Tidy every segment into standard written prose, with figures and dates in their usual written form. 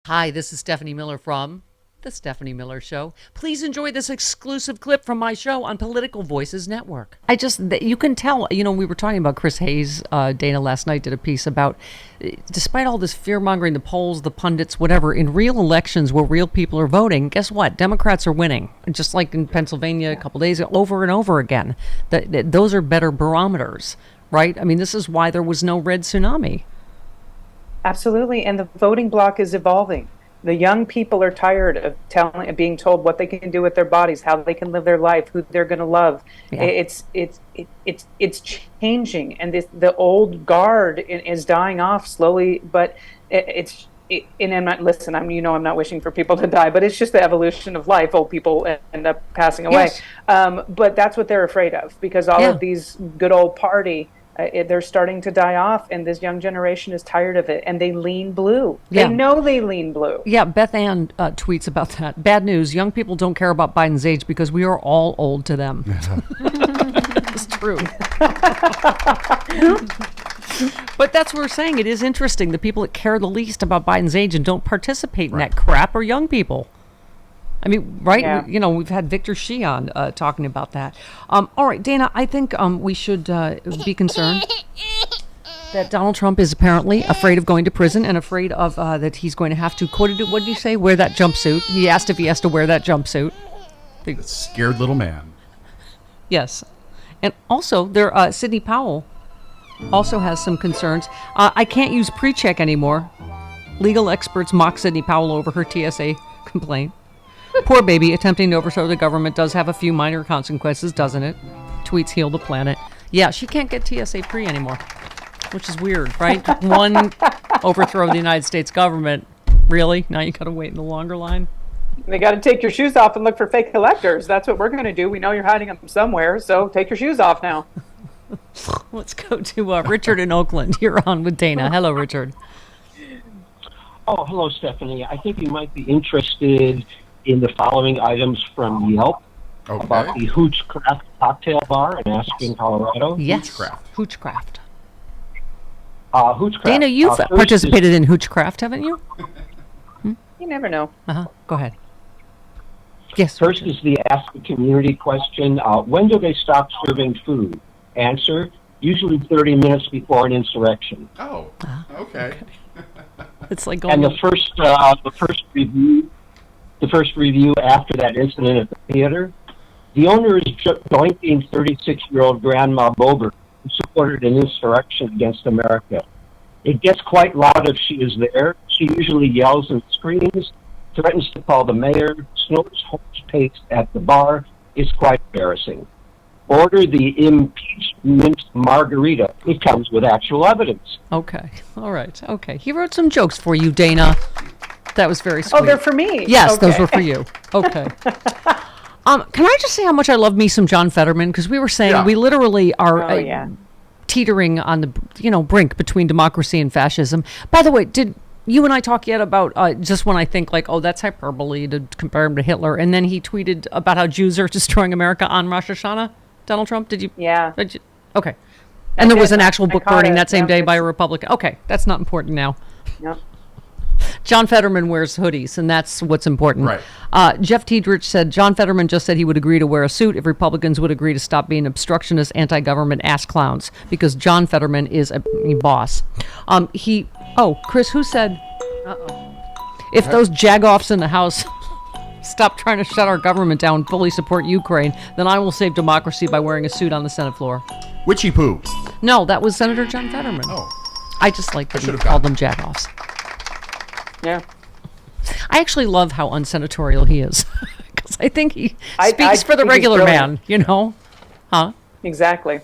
Hi, this is Stephanie Miller from The Stephanie Miller Show. Please enjoy this exclusive clip from my show on Political Voices Network. You can tell, we were talking about Chris Hayes. Dana last night did a piece about, despite all this fear-mongering, the polls, the pundits, whatever, in real elections where real people are voting, guess what? Democrats are winning. Just like in Pennsylvania a couple days ago, over and over again. Those are better barometers, right? I mean, this is why there was no red tsunami. Absolutely, and the voting bloc is evolving. The young people are tired of being told what they can do with their bodies, how they can live their life, who they're going to love. Yeah. It's changing, and the old guard is dying off slowly. But and I'm not I'm not wishing for people to die, but it's just the evolution of life. Old people end up passing away, yes. But that's what they're afraid of, because all of these good old party. They're starting to die off, and this young generation is tired of it, and they lean blue. They know they lean blue. Yeah, Beth Ann tweets about that. Bad news, young people don't care about Biden's age because we are all old to them. It's true. But that's what we're saying. It is interesting. The people that care the least about Biden's age and don't participate in that crap are young people. I mean, right? Yeah. We've had Victor Shi on talking about that. All right, Dana, I think we should be concerned that Donald Trump is apparently afraid of going to prison and afraid of that he's going to have to, what did he say? Wear that jumpsuit. He asked if he has to wear that jumpsuit. The scared little man. Yes. And also, Sidney Powell also has some concerns. I can't use pre-check anymore. Legal experts mock Sidney Powell over her TSA complaint. Poor baby, attempting to overthrow the government does have a few minor consequences, doesn't it? Tweets heal the planet. Yeah, she can't get TSA pre anymore, which is weird, right? One overthrow of the United States government. Really? Now you got to wait in the longer line? They got to take your shoes off and look for fake electors. That's what we're going to do. We know you're hiding them somewhere, so take your shoes off now. Let's go to Richard in Oakland. You're on with Dana. Hello, Richard. Oh, hello, Stephanie. I think you might be interested in the following items from Yelp about the Hoochcraft cocktail bar in Aspen, Colorado. Yes, Hoochcraft. Hoochcraft. Dana, you've participated in Hoochcraft, haven't you? You never know. Go ahead. Yes. First is the Ask the Community question. When do they stop serving food? Answer, usually 30 minutes before an insurrection. Oh, okay. It's like going. And the first review after that incident at the theater, the owner is jointing 36-year-old Grandma Bober, who supported an insurrection against America. It gets quite loud if she is there. She usually yells and screams, threatens to call the mayor, snorts horse paste at the bar. It's quite embarrassing. Order the impeachment margarita. It comes with actual evidence. Okay. All right. Okay. He wrote some jokes for you, Dana. That was very sweet. Oh, they're for me? Yes, those were for you. Okay. Can I just say how much I love me some John Fetterman? Because we were saying we literally are teetering on the brink between democracy and fascism. By the way, did you and I talk yet about just when I think like, oh, that's hyperbole to compare him to Hitler, and then he tweeted about how Jews are destroying America on Rosh Hashanah? Donald Trump, did you? Yeah. Okay. And there was an actual book burning that same day by a Republican. Okay, that's not important now. Yep. John Fetterman wears hoodies, and that's what's important. Right. Jeff Tiedrich said, John Fetterman just said he would agree to wear a suit if Republicans would agree to stop being obstructionist, anti-government ass clowns, because John Fetterman is a boss. Chris, who said, if those jagoffs in the House stop trying to shut our government down, fully support Ukraine, then I will save democracy by wearing a suit on the Senate floor. Witchy poo. No, that was Senator John Fetterman. Oh. I just like that he called them jagoffs. Yeah. I actually love how unsenatorial he is, because I think he speaks for the regular man, Huh? Exactly.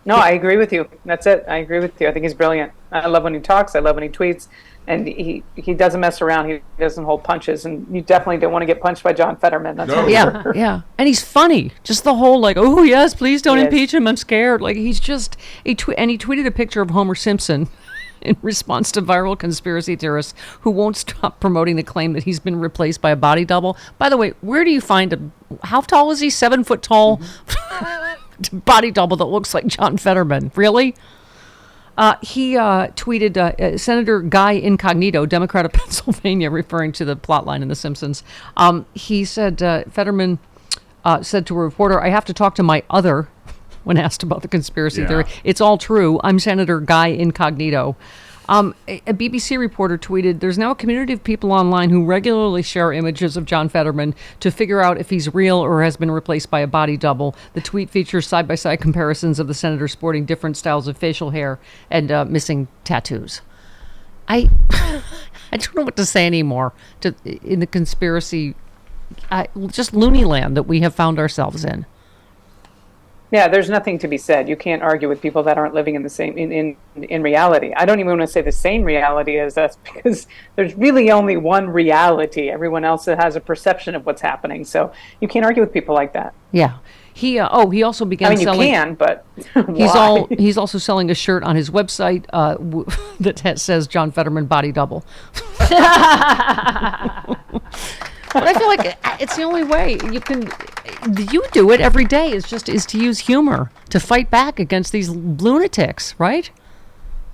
No, I agree with you. That's it. I agree with you. I think he's brilliant. I love when he talks. I love when he tweets. And he doesn't mess around. He doesn't hold punches. And you definitely don't want to get punched by John Fetterman. That's for sure. Yeah. And he's funny. Just the whole oh, yes, please don't impeach him. I'm scared. Like, he's just... he tweeted a picture of Homer Simpson in response to viral conspiracy theorists who won't stop promoting the claim that he's been replaced by a body double. By the way, where do you find how tall is he? 7 foot tall? Body double that looks like John Fetterman. Really? He tweeted Senator Guy Incognito, Democrat of Pennsylvania, referring to the plot line in The Simpsons. He said Fetterman said to a reporter, "I have to talk to my other," when asked about the conspiracy theory. "It's all true. I'm Senator Guy Incognito." A BBC reporter tweeted, "There's now a community of people online who regularly share images of John Fetterman to figure out if he's real or has been replaced by a body double. The tweet features side-by-side comparisons of the senator sporting different styles of facial hair and missing tattoos." I don't know what to say anymore in the conspiracy, just loony land that we have found ourselves in. Yeah, there's nothing to be said. You can't argue with people that aren't living in the same in reality. I don't even want to say the same reality as us, because there's really only one reality. Everyone else has a perception of what's happening. So you can't argue with people like that. Yeah. He also began selling. You can, but why? He's also selling a shirt on his website that says John Fetterman body double. But I feel like it's the only way you can. You do it every day. Is to use humor to fight back against these lunatics, right?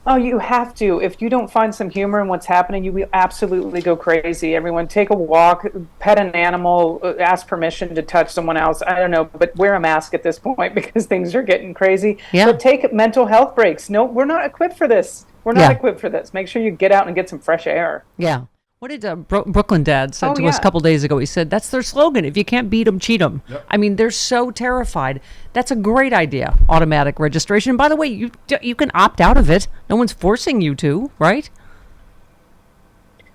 Oh, you have to. If you don't find some humor in what's happening, you will absolutely go crazy. Everyone, take a walk, pet an animal, ask permission to touch someone else. I don't know, but wear a mask at this point because things are getting crazy. Yeah. But take mental health breaks. No, we're not equipped for this. We're not equipped for this. Make sure you get out and get some fresh air. Yeah. What did Brooklyn Dad said to us a couple days ago? He said, that's their slogan. If you can't beat them, cheat them. Yep. I mean, they're so terrified. That's a great idea, automatic registration. And by the way, you can opt out of it. No one's forcing you to, right?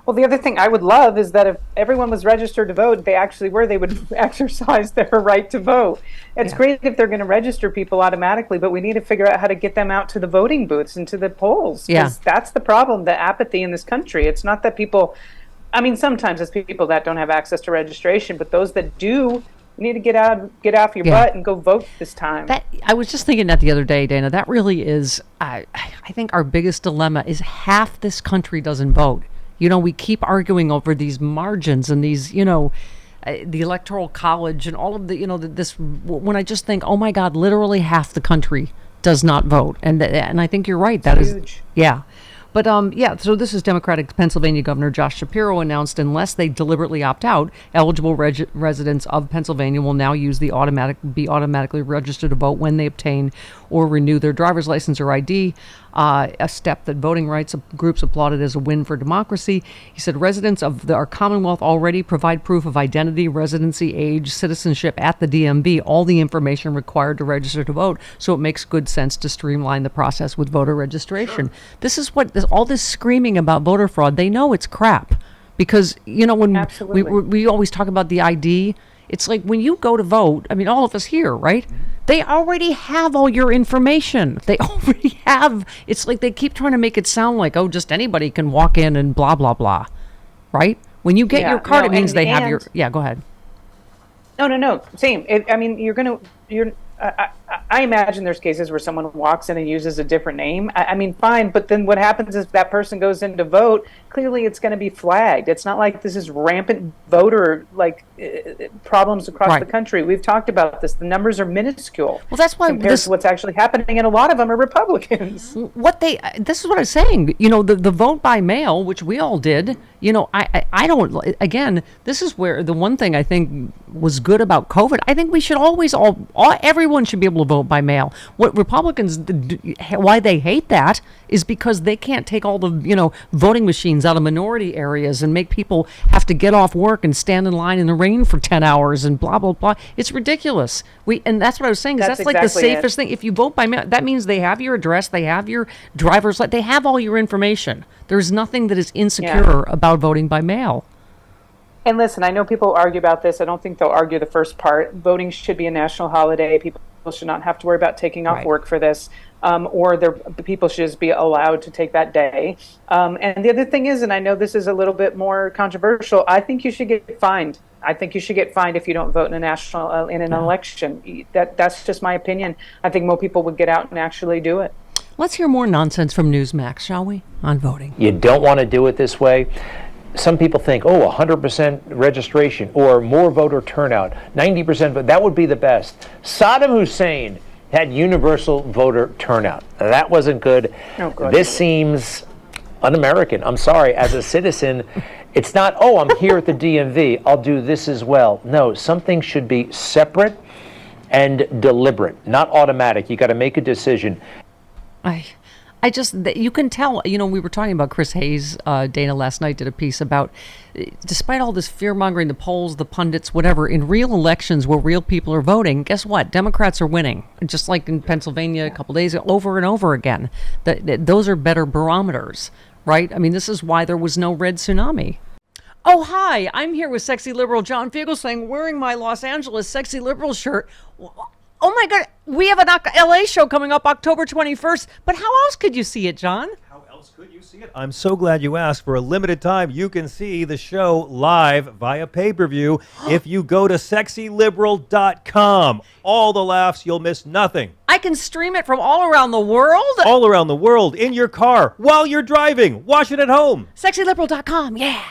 Well, the other thing I would love is that if everyone was registered to vote, they actually were, they would exercise their right to vote. It's great if they're going to register people automatically, but we need to figure out how to get them out to the voting booths and to the polls. Because that's the problem, the apathy in this country. It's not that people, I mean, sometimes it's people that don't have access to registration, but those that do, you need to get off your butt and go vote this time. I was just thinking that the other day, Dana. That really is, I think our biggest dilemma is half this country doesn't vote. You know, we keep arguing over these margins and these, you know, the Electoral College and all of the, you know, this, when I just think, oh my God, literally half the country does not vote. And I think you're right. That is huge. Yeah. But, so this is Democratic Pennsylvania Governor Josh Shapiro announced unless they deliberately opt out, eligible residents of Pennsylvania will now use be automatically registered to vote when they obtain or renew their driver's license or ID, a step that voting rights groups applauded as a win for democracy. He said residents of our Commonwealth already provide proof of identity, residency, age, citizenship at the DMV, all the information required to register to vote, so it makes good sense to streamline the process with voter registration. Sure. This is what all this screaming about voter fraud, they know it's crap. Because, you know, when we always talk about the ID, it's like when you go to vote, I mean, all of us here, right? They already have all your information. They already have, it's like they keep trying to make it sound like, oh, just anybody can walk in and blah, blah, blah, right? When you get your card, it means they have your, go ahead. No, same. I mean, I imagine there's cases where someone walks in and uses a different name. I mean, fine, but then what happens is that person goes in to vote, clearly it's going to be flagged. It's not like this is rampant voter problems across the country. We've talked about this. The numbers are minuscule. Well, that's why compared to what's actually happening, and a lot of them are Republicans. This is what I'm saying. You know, the vote by mail, which we all did. You know, I don't. Again, this is where the one thing I think was good about COVID. I think we should always everyone should be able to vote by mail. What Republicans, why they hate that is because they can't take all the, you know, voting machines out of minority areas and make people have to get off work and stand in line in the rain for 10 hours and blah, blah, blah. It's ridiculous. And that's what I was saying, is that's like the safest thing. If you vote by mail, that means they have your address, they have your driver's license, they have all your information. There's nothing that is insecure about voting by mail. And listen, I know people argue about this. I don't think they'll argue the first part. Voting should be a national holiday. People should not have to worry about taking off work for this, or people should just be allowed to take that day. And the other thing is, and I know this is a little bit more controversial, I think you should get fined. I think you should get fined if you don't vote in an election. That's just my opinion. I think more people would get out and actually do it. Let's hear more nonsense from Newsmax, shall we, on voting? You don't want to do it this way. Some people think, 100% registration or more voter turnout, 90%, but that would be the best. Saddam Hussein Had universal voter turnout. That wasn't good. Oh, good. This seems un-American. I'm sorry. As a citizen, it's not, oh, I'm here at the DMV, I'll do this as well. No, something should be separate and deliberate, not automatic. You got to make a decision. I just, you can tell, we were talking about Chris Hayes. Dana last night did a piece about, despite all this fear mongering, the polls, the pundits, whatever, in real elections where real people are voting, guess what? Democrats are winning. Just like in Pennsylvania a couple days ago, over and over again. Those are better barometers, right? I mean, this is why there was no red tsunami. Oh, hi, I'm here with sexy liberal John Fugelsang wearing my Los Angeles sexy liberal shirt. Oh my God, we have an LA show coming up October 21st, but how else could you see it, John? How else could you see it? I'm so glad you asked. For a limited time, you can see the show live via pay-per-view if you go to sexyliberal.com. All the laughs, you'll miss nothing. I can stream it from all around the world? All around the world, in your car, while you're driving. Watch it at home. Sexyliberal.com, yeah.